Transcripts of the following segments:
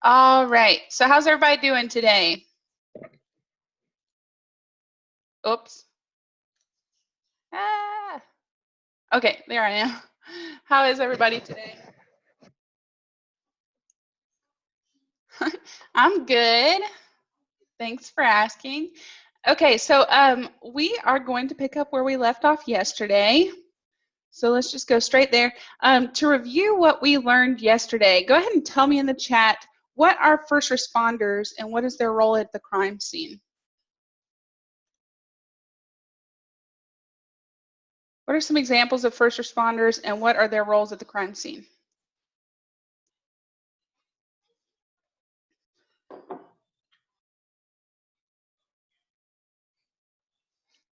All right. So how's everybody doing today? Oops. Ah. Okay, there I am. How is everybody today? I'm good. Thanks for asking. Okay, so we are going to pick up where we left off yesterday. So let's just go straight there. To review what we learned yesterday, go ahead and tell me in the chat, what are first responders and what is their role at the crime scene? What are some examples of first responders and what are their roles at the crime scene?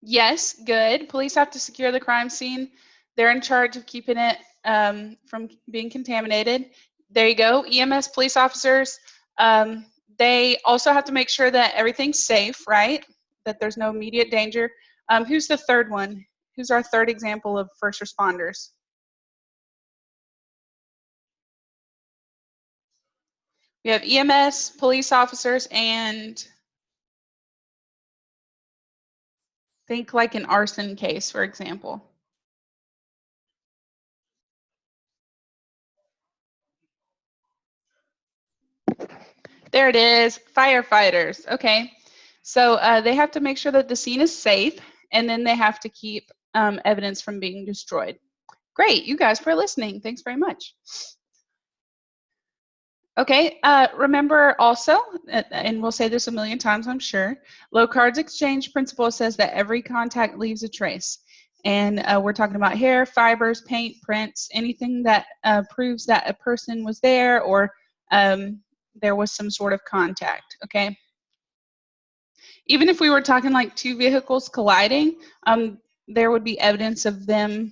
Yes, good. Police have to secure the crime scene. They're in charge of keeping it from being contaminated. There you go. EMS police officers, they also have to make sure that everything's safe, right? That there's no immediate danger. Who's the third one? Who's our third example of first responders? We have EMS, police officers, and think like an arson case, for example. There it is, firefighters. Okay, so they have to make sure that the scene is safe, and then they have to keep evidence from being destroyed. Great, you guys for listening. Thanks very much. Okay, remember also, and we'll say this a million times, I'm sure, Locard's exchange principle says that every contact leaves a trace. And we're talking about hair, fibers, paint, prints, anything that proves that a person was there or there was some sort of contact, okay? Even if we were talking like two vehicles colliding, there would be evidence of them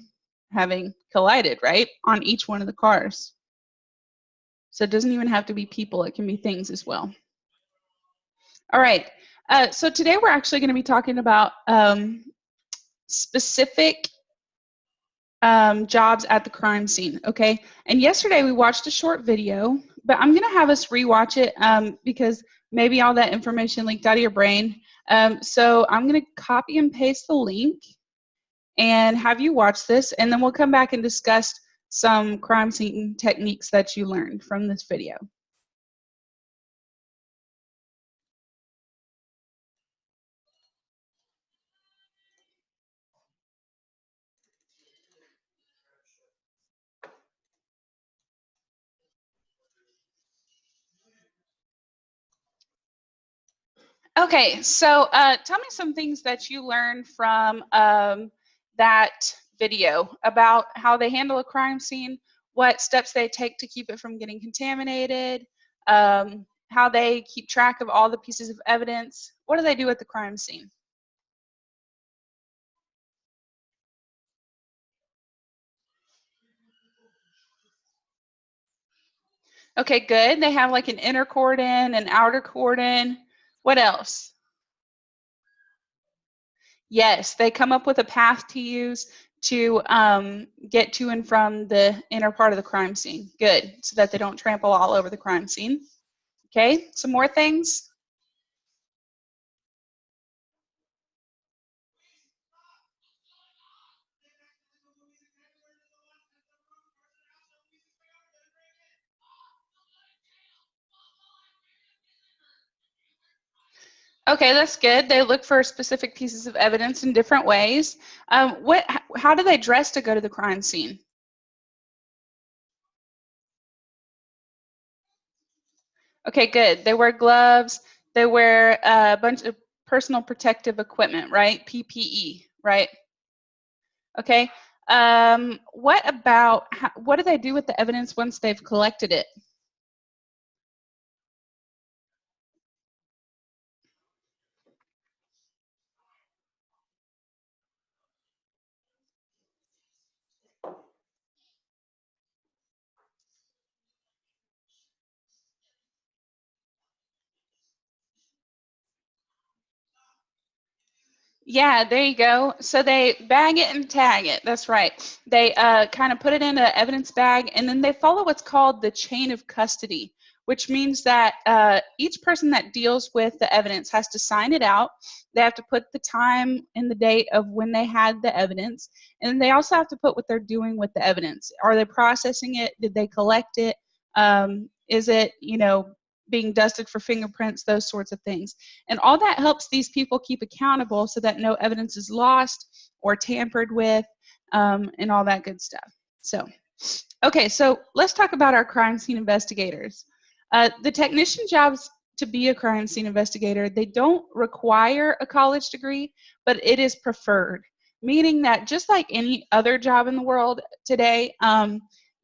having collided, right, on each one of the cars. So it doesn't even have to be people, it can be things as well. All right, so today we're actually going to be talking about specific jobs at the crime scene, okay? And yesterday we watched a short video, but I'm going to have us rewatch it because maybe all that information leaked out of your brain. So I'm going to copy and paste the link and have you watch this, and then we'll come back and discuss some crime scene techniques that you learned from this video. Okay, so tell me some things that you learned from that video about how they handle a crime scene, what steps they take to keep it from getting contaminated, how they keep track of all the pieces of evidence. What do they do at the crime scene? Okay, good. They have like an inner cordon, an outer cordon. What else? Yes, they come up with a path to use to get to and from the inner part of the crime scene. Good, so that they don't trample all over the crime scene. Okay, some more things. Okay, that's good. They look for specific pieces of evidence in different ways. How do they dress to go to the crime scene? Okay, good. They wear gloves. They wear a bunch of personal protective equipment, right? PPE, right? Okay. What about, what do they do with the evidence once they've collected it? Yeah, there you go. So they bag it and tag it. That's right. They kind of put it in an evidence bag, and then they follow what's called the chain of custody, which means that each person that deals with the evidence has to sign it out. They have to put the time and the date of when they had the evidence, and they also have to put what they're doing with the evidence. Are they processing it? Did they collect it? Is it, being dusted for fingerprints? Those sorts of things. And all that helps these people keep accountable so that no evidence is lost or tampered with, and all that good stuff. So, okay, so let's talk about our crime scene investigators. The technician jobs to be a crime scene investigator, they don't require a college degree, but it is preferred, meaning that just like any other job in the world today,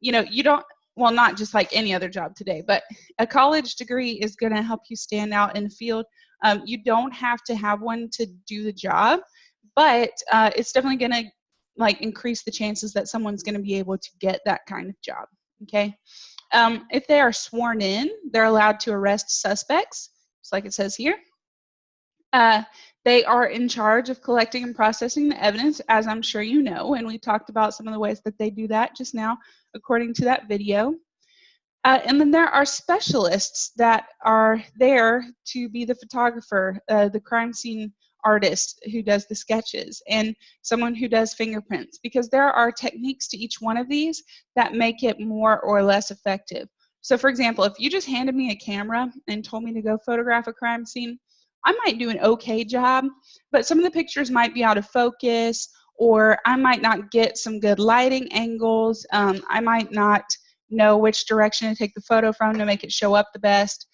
you don't, well, not just like any other job today, but a college degree is going to help you stand out in the field. You don't have to have one to do the job, but it's definitely going to increase the chances that someone's going to be able to get that kind of job. Okay. If they are sworn in, they're allowed to arrest suspects, just like it says here. They are in charge of collecting and processing the evidence, as I'm sure you know, and we talked about some of the ways that they do that just now, according to that video. And then there are specialists that are there to be the photographer, the crime scene artist who does the sketches, and someone who does fingerprints, because there are techniques to each one of these that make it more or less effective. So for example, if you just handed me a camera and told me to go photograph a crime scene, I might do an okay job, but some of the pictures might be out of focus, or I might not get some good lighting angles. I might not know which direction to take the photo from to make it show up the best.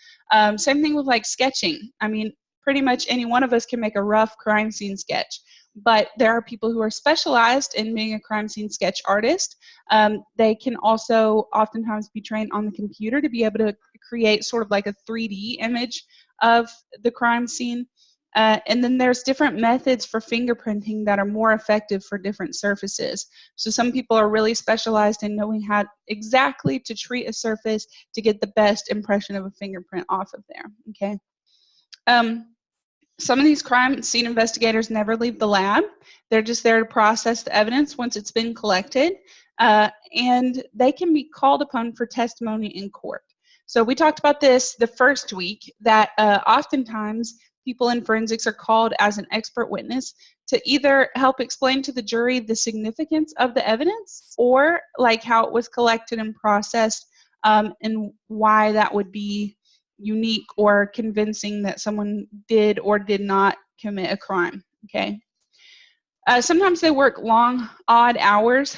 Same thing with like sketching. I mean, pretty much any one of us can make a rough crime scene sketch, but there are people who are specialized in being a crime scene sketch artist. They can also oftentimes be trained on the computer to be able to create sort of like a 3D image of the crime scene. And then there's different methods for fingerprinting that are more effective for different surfaces. So some people are really specialized in knowing how exactly to treat a surface to get the best impression of a fingerprint off of there, okay? Some of these crime scene investigators never leave the lab. They're just there to process the evidence once it's been collected, and they can be called upon for testimony in court. So we talked about this the first week, that oftentimes people in forensics are called as an expert witness to either help explain to the jury the significance of the evidence, or like how it was collected and processed, and why that would be unique or convincing that someone did or did not commit a crime, okay? Sometimes they work long, odd hours.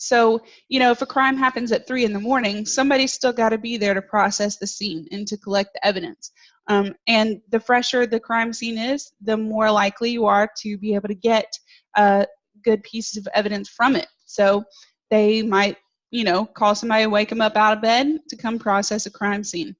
So, if a crime happens at 3 in the morning, somebody's still got to be there to process the scene and to collect the evidence. And the fresher the crime scene is, the more likely you are to be able to get good pieces of evidence from it. So they might, call somebody and wake them up out of bed to come process a crime scene.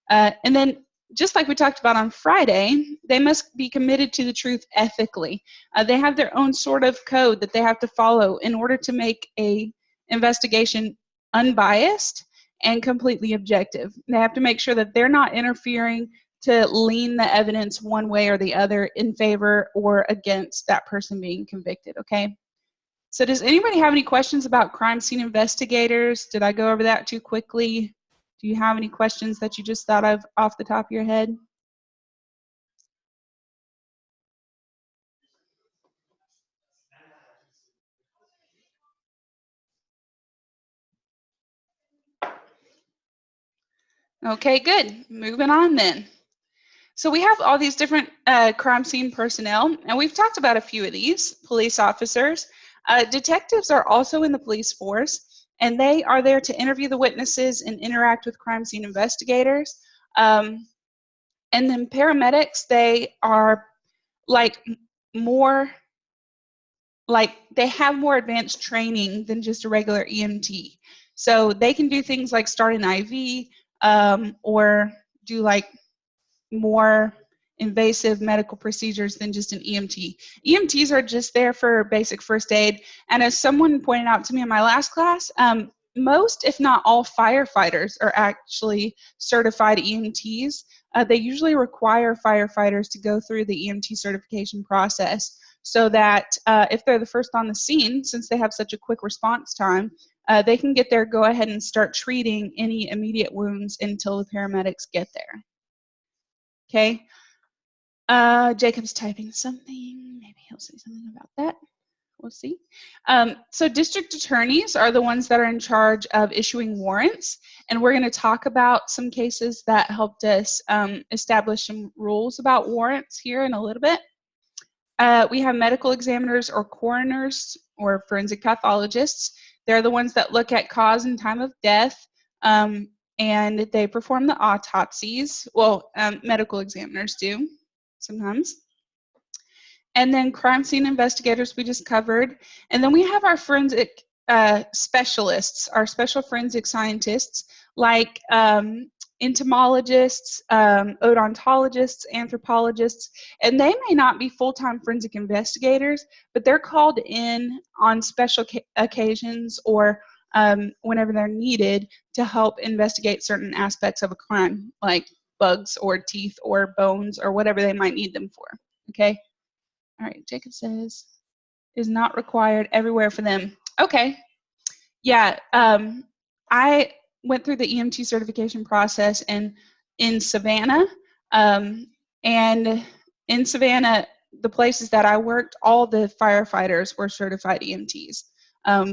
And then, just like we talked about on Friday, they must be committed to the truth ethically. They have their own sort of code that they have to follow in order to make a investigation unbiased and completely objective. They have to make sure that they're not interfering to lean the evidence one way or the other in favor or against that person being convicted, okay? So does anybody have any questions about crime scene investigators? Did I go over that too quickly? Do you have any questions that you just thought of off the top of your head? Okay, good. Moving on then. So we have all these different crime scene personnel, and we've talked about a few of these. Police officers. Detectives are also in the police force, and they are there to interview the witnesses and interact with crime scene investigators. And then paramedics, they are more they have more advanced training than just a regular EMT. So they can do things like start an IV, or do more invasive medical procedures than just an EMT. EMTs are just there for basic first aid. And as someone pointed out to me in my last class, most, if not all, firefighters are actually certified EMTs. They usually require firefighters to go through the EMT certification process so that if they're the first on the scene, since they have such a quick response time, they can get there, go ahead and start treating any immediate wounds until the paramedics get there. Okay. Jacob's typing something. Maybe he'll say something about that. We'll see. So district attorneys are the ones that are in charge of issuing warrants, and we're going to talk about some cases that helped us establish some rules about warrants here in a little bit. We have medical examiners or coroners or forensic pathologists. They're the ones that look at cause and time of death, and they perform the autopsies. Well, medical examiners do sometimes. And then crime scene investigators we just covered. And then we have our forensic specialists, our special forensic scientists, like entomologists, odontologists, anthropologists, and they may not be full-time forensic investigators, but they're called in on special occasions or whenever they're needed to help investigate certain aspects of a crime, like bugs or teeth or bones or whatever they might need them for, okay? All right, Jacob says, is not required everywhere for them. Okay, yeah, I went through the EMT certification process in Savannah, and in Savannah, the places that I worked, all the firefighters were certified EMTs,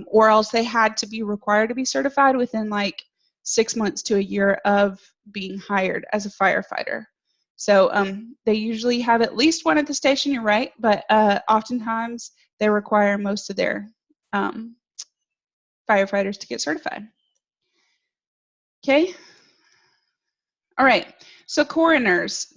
or else they had to be required to be certified within like 6 months to a year of being hired as a firefighter. So they usually have at least one at the station, you're right, but oftentimes they require most of their firefighters to get certified. Okay. All right. So coroners.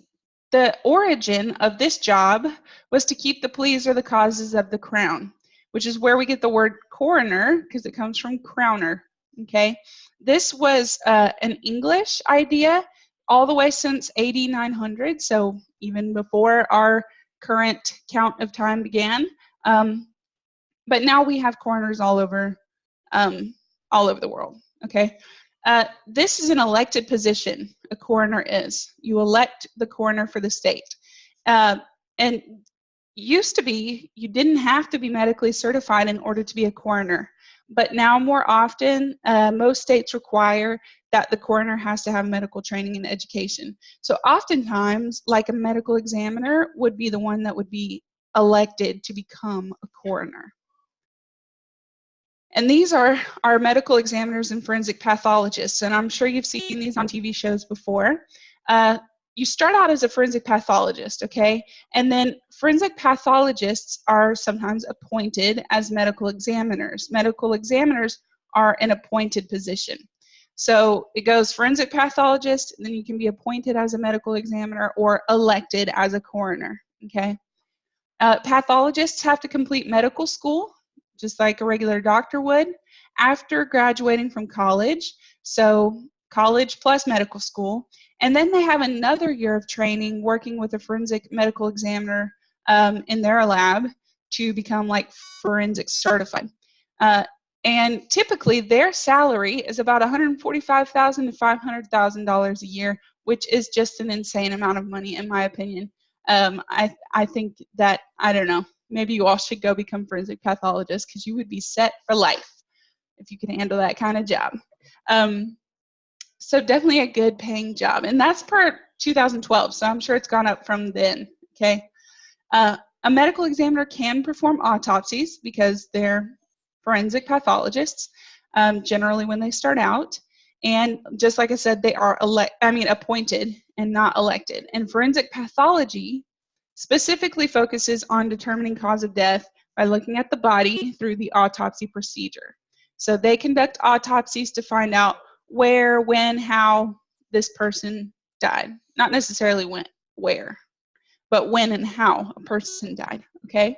The origin of this job was to keep the pleas or the causes of the crown, which is where we get the word coroner because it comes from crowner. Okay. This was an English idea all the way since AD 900, so even before our current count of time began. But now we have coroners all over the world. Okay. This is an elected position. A coroner is. You elect the coroner for the state. And used to be, you didn't have to be medically certified in order to be a coroner. But now more often, most states require that the coroner has to have medical training and education. So oftentimes, like a medical examiner would be the one that would be elected to become a coroner. And these are our medical examiners and forensic pathologists, and I'm sure you've seen these on TV shows before. You start out as a forensic pathologist, okay? And then forensic pathologists are sometimes appointed as medical examiners. Medical examiners are an appointed position. So it goes forensic pathologist, and then you can be appointed as a medical examiner or elected as a coroner, okay? Pathologists have to complete medical school, just like a regular doctor would, after graduating from college. So college plus medical school. And then they have another year of training working with a forensic medical examiner in their lab to become like forensic certified. And typically their salary is about $145,000 to $500,000 a year, which is just an insane amount of money in my opinion. I think that, I don't know, maybe you all should go become forensic pathologists because you would be set for life if you could handle that kind of job. So definitely a good paying job. And that's per 2012, so I'm sure it's gone up from then, okay? A medical examiner can perform autopsies because they're forensic pathologists, generally when they start out. And just like I said, they are appointed and not elected. And forensic pathology specifically focuses on determining cause of death by looking at the body through the autopsy procedure. So they conduct autopsies to find out where, when, how this person died. Not necessarily when, where, but when and how a person died, okay?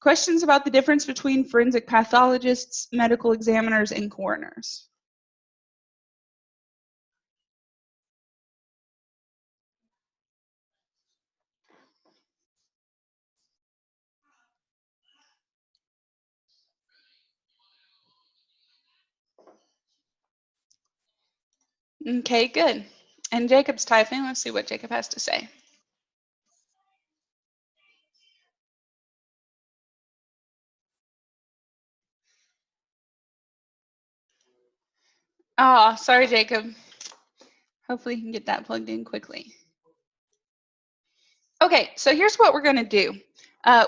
Questions about the difference between forensic pathologists, medical examiners, and coroners? Okay, good. And Jacob's typing. Let's see what Jacob has to say. Oh, sorry, Jacob. Hopefully you can get that plugged in quickly. Okay, so here's what we're going to do.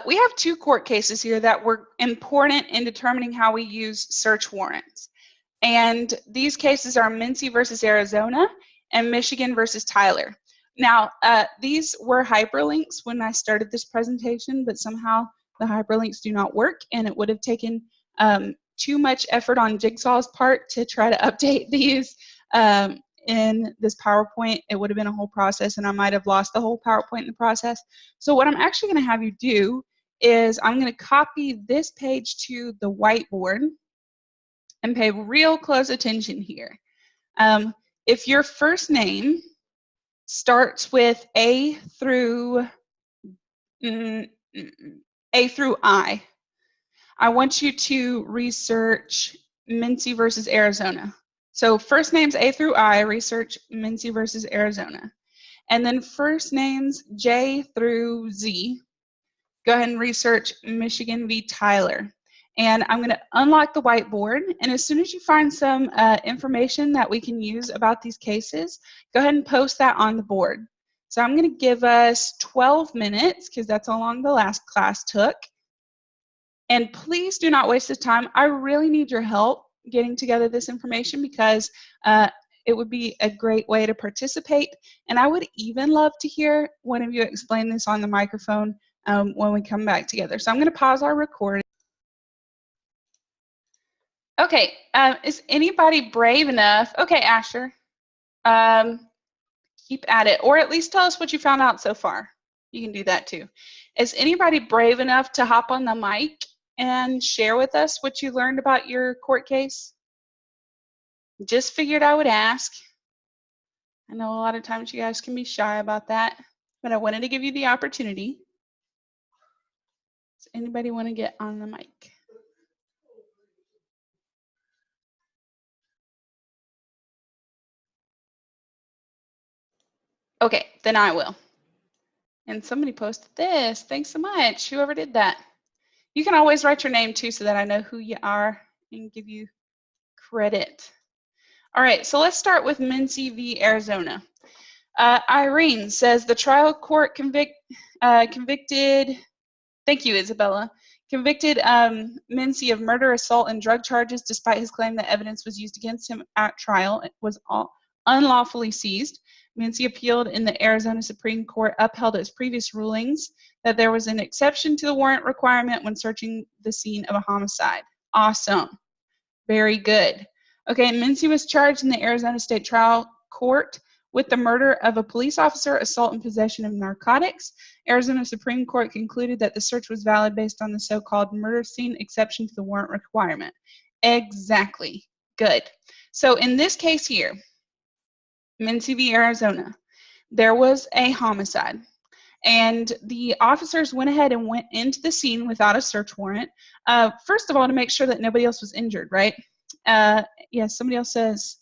We have two court cases here that were important in determining how we use search warrants. And these cases are Mincy versus Arizona and Michigan versus Tyler. Now, these were hyperlinks when I started this presentation, but somehow the hyperlinks do not work, and it would have taken too much effort on Jigsaw's part to try to update these in this PowerPoint. It would have been a whole process, and I might have lost the whole PowerPoint in the process. So what I'm actually going to have you do is I'm going to copy this page to the whiteboard and pay real close attention here. If your first name starts with A through I want you to research Mincy versus Arizona. So first names A through I, research Mincy versus Arizona. And then first names J through Z, go ahead and research Michigan v. Tyler. And I'm going to unlock the whiteboard. And as soon as you find some information that we can use about these cases, go ahead and post that on the board. So I'm going to give us 12 minutes because that's how long the last class took. And please do not waste this time. I really need your help getting together this information because it would be a great way to participate. And I would even love to hear one of you explain this on the microphone when we come back together. So I'm going to pause our recording. Okay, is anybody brave enough? Okay, Asher, keep at it, or at least tell us what you found out so far. You can do that too. Is anybody brave enough to hop on the mic and share with us what you learned about your court case? Just figured I would ask. I know a lot of times you guys can be shy about that, but I wanted to give you the opportunity. Does anybody want to get on the mic? Okay, then I will. And somebody posted this. Thanks so much, whoever did that. You can always write your name too so that I know who you are and give you credit. All right, so let's start with Mincy v. Arizona. Irene says the trial court convicted, thank you, Isabella, convicted Mincy of murder, assault, and drug charges despite his claim that evidence was used against him at trial. It was unlawfully seized. Mincy appealed in the Arizona Supreme Court, upheld its previous rulings that there was an exception to the warrant requirement when searching the scene of a homicide. Awesome. Very good. Okay, Mincy was charged in the Arizona State Trial Court with the murder of a police officer, assault, and possession of narcotics. Arizona Supreme Court concluded that the search was valid based on the so-called murder scene exception to the warrant requirement. Exactly. Good. So in this case here, Mincy v. Arizona, there was a homicide. And the officers went ahead and went into the scene without a search warrant. First of all, to make sure that nobody else was injured, right? Yes, somebody else says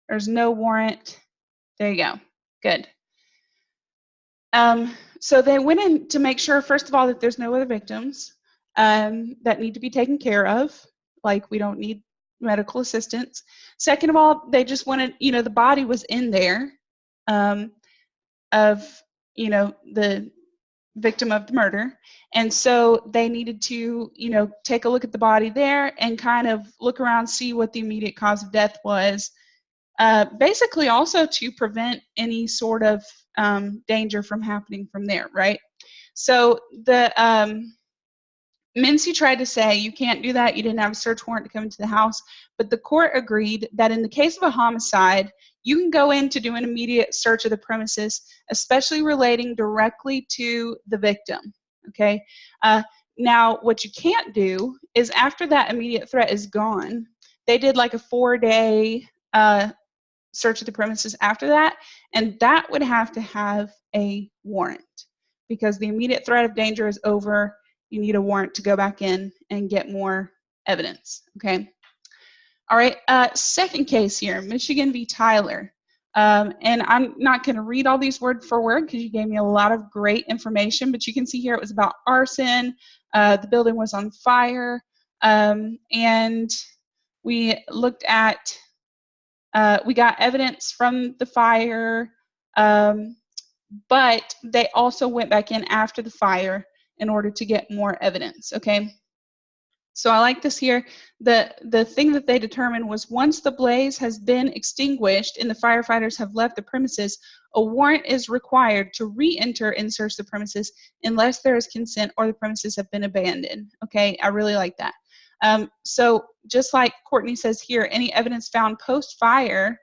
there's no warrant. There you go. Good. So they went in to make sure, first of all, that there's no other victims that need to be taken care of, like we don't need medical assistance. Second of all, they just wanted, the body was in there of, the victim of the murder. And so they needed to, take a look at the body there and kind of look around, see what the immediate cause of death was. Basically also to prevent any sort of danger from happening from there, right? So the Mincy tried to say, you can't do that, you didn't have a search warrant to come into the house, but the court agreed that in the case of a homicide, you can go in to do an immediate search of the premises, especially relating directly to the victim, okay? Now, what you can't do is after that immediate threat is gone, they did like a 4-day search of the premises after that, and that would have to have a warrant because the immediate threat of danger is over. You need a warrant to go back in and get more evidence, okay? All right, second case here, Michigan v. Tyler. And I'm not going to read all these word for word because you gave me a lot of great information, but you can see here it was about arson. The building was on fire. And we looked at, we got evidence from the fire, but they also went back in after the fire in order to get more evidence, okay? So I like this here. The thing that they determined was once the blaze has been extinguished and the firefighters have left the premises, a warrant is required to re-enter and search the premises unless there is consent or the premises have been abandoned. Okay, I really like that. So just like Courtney says here, any evidence found post-fire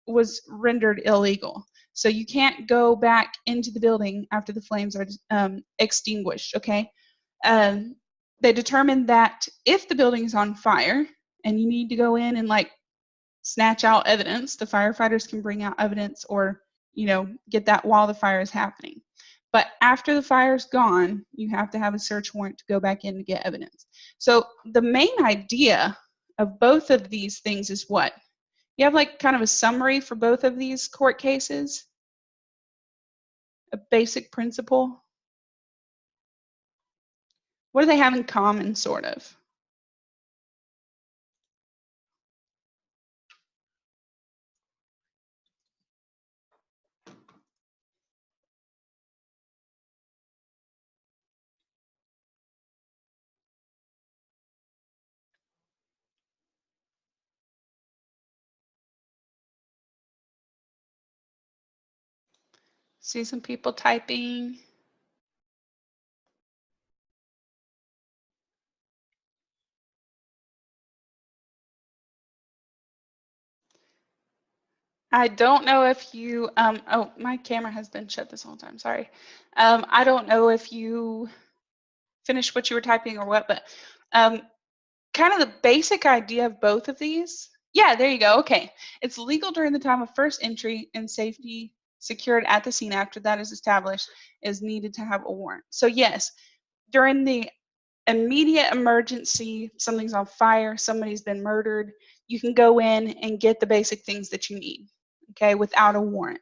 was rendered illegal. So you can't go back into the building after the flames are extinguished, okay? They determined that if the building is on fire and you need to go in and like snatch out evidence, the firefighters can bring out evidence or, you know, get that while the fire is happening. But after the fire's gone, you have to have a search warrant to go back in to get evidence. So the main idea of both of these things is what? You have like kind of a summary for both of these court cases? A basic principle? What do they have in common, sort of? See some people typing. I don't know if you, oh, my camera has been shut this whole time, sorry. I don't know if you finished what you were typing or what, but kind of the basic idea of both of these. Yeah, there you go, okay. It's legal during the time of first entry and safety secured at the scene after that is established is needed to have a warrant. So yes, during the immediate emergency, something's on fire, somebody's been murdered, you can go in and get the basic things that you need, okay, without a warrant.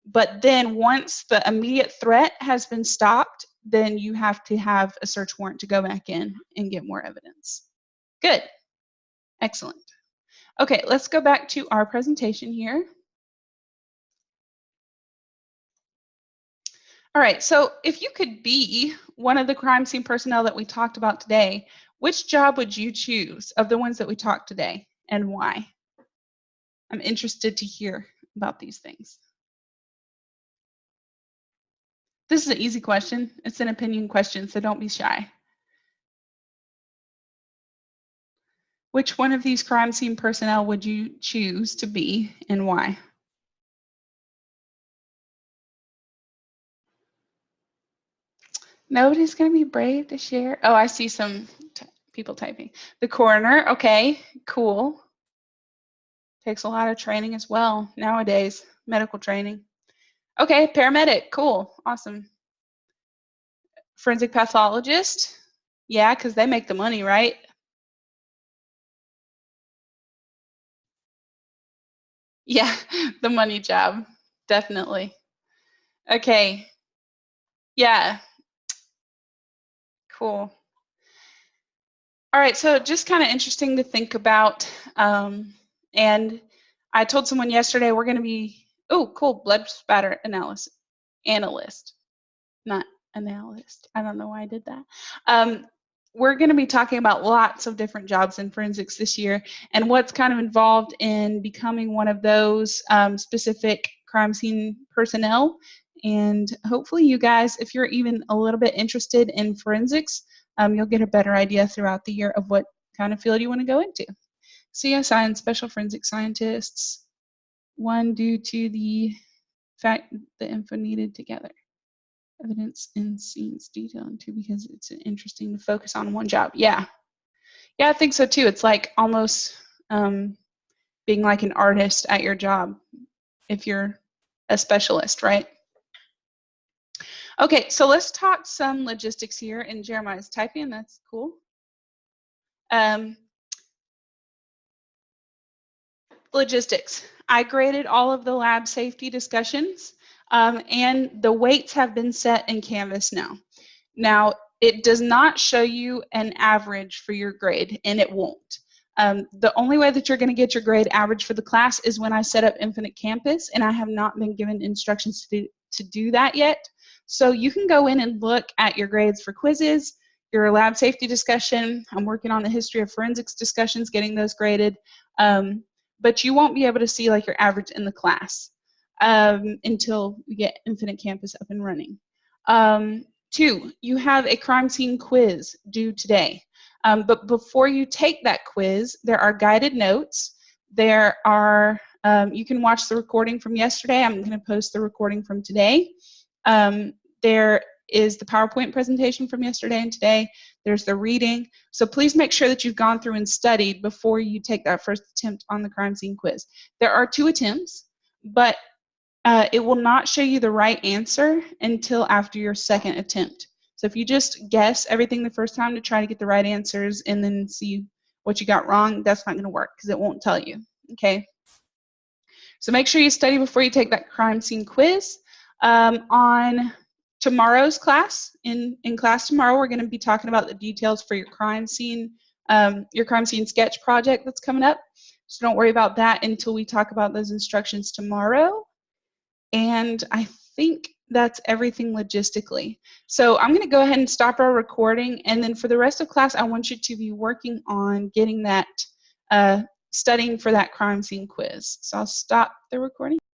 But then once the immediate threat has been stopped, then you have to have a search warrant to go back in and get more evidence. Good. Excellent. Okay, let's go back to our presentation here. All right, so if you could be one of the crime scene personnel that we talked about today, which job would you choose of the ones that we talked today and why? I'm interested to hear about these things. This is an easy question. It's an opinion question, so don't be shy. Which one of these crime scene personnel would you choose to be and why? Nobody's going to be brave to share. Oh, I see some people typing. The coroner, okay, cool. Takes a lot of training as well nowadays, medical training. Okay, paramedic, cool, awesome. Forensic pathologist, yeah, because they make the money, right? Yeah, the money job, definitely. Okay, yeah, cool. All right, so just kind of interesting to think about. And I told someone yesterday we're going to be, oh, cool, blood spatter analyst, not analyst. I don't know why I did that. We're going to be talking about lots of different jobs in forensics this year and what's kind of involved in becoming one of those specific crime scene personnel. And hopefully you guys, if you're even a little bit interested in forensics, you'll get a better idea throughout the year of what kind of field you want to go into. CSI and special forensic scientists, one due to the fact the info needed together. Evidence and scenes detail, and two because it's interesting to focus on one job. Yeah, I think so too. It's like almost being like an artist at your job if you're a specialist, right? Okay, so let's talk some logistics here. And Jeremiah's typing, that's cool. Logistics. I graded all of the lab safety discussions, and the weights have been set in Canvas now. Now, it does not show you an average for your grade, and it won't. The only way that you're going to get your grade average for the class is when I set up Infinite Campus, and I have not been given instructions to do that yet. So you can go in and look at your grades for quizzes, your lab safety discussion. I'm working on the history of forensics discussions, getting those graded. But you won't be able to see like your average in the class until we get Infinite Campus up and running. 2, you have a crime scene quiz due today. But before you take that quiz, there are guided notes. There are, you can watch the recording from yesterday. I'm going to post the recording from today. There is the PowerPoint presentation from yesterday and today. There's the reading. So please make sure that you've gone through and studied before you take that first attempt on the crime scene quiz. There are 2 attempts, but it will not show you the right answer until after your second attempt. So if you just guess everything the first time to try to get the right answers and then see what you got wrong, that's not going to work because it won't tell you. Okay. So make sure you study before you take that crime scene quiz. On tomorrow's class, in class tomorrow, we're going to be talking about the details for your crime scene sketch project that's coming up. So don't worry about that until we talk about those instructions tomorrow. And I think that's everything logistically. So I'm going to go ahead and stop our recording. And then for the rest of class, I want you to be working on getting that, studying for that crime scene quiz. So I'll stop the recording.